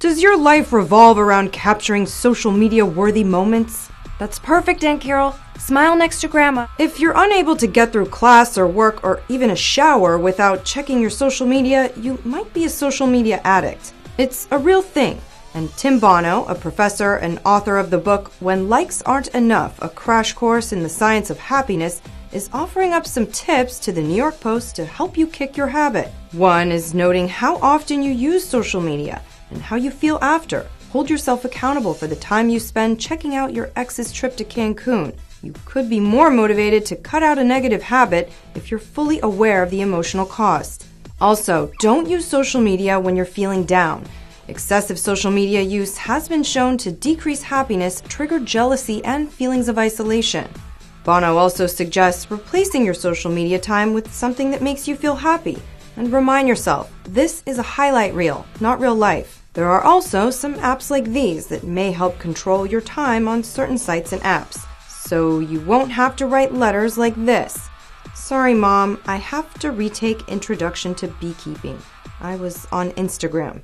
Does your life revolve around capturing social media-worthy moments? That's perfect, Aunt Carol. Smile next to Grandma. If you're unable to get through class or work or even a shower without checking your social media, you might be a social media addict. It's a real thing. And Tim Bono, a professor and author of the book When Likes Aren't Enough, a crash course in the science of happiness, is offering up some tips to the New York Post to help you kick your habit. One is noting how often you use social media and how you feel after. Hold yourself accountable for the time you spend checking out your ex's trip to Cancun. You could be more motivated to cut out a negative habit if you're fully aware of the emotional cost. Also, don't use social media when you're feeling down. Excessive social media use has been shown to decrease happiness, trigger jealousy, and feelings of isolation. Bono also suggests replacing your social media time with something that makes you feel happy. And remind yourself, this is a highlight reel, not real life. There are also some apps like these that may help control your time on certain sites and apps. So you won't have to write letters like this. Sorry, Mom, I have to retake Introduction to Beekeeping. I was on Instagram.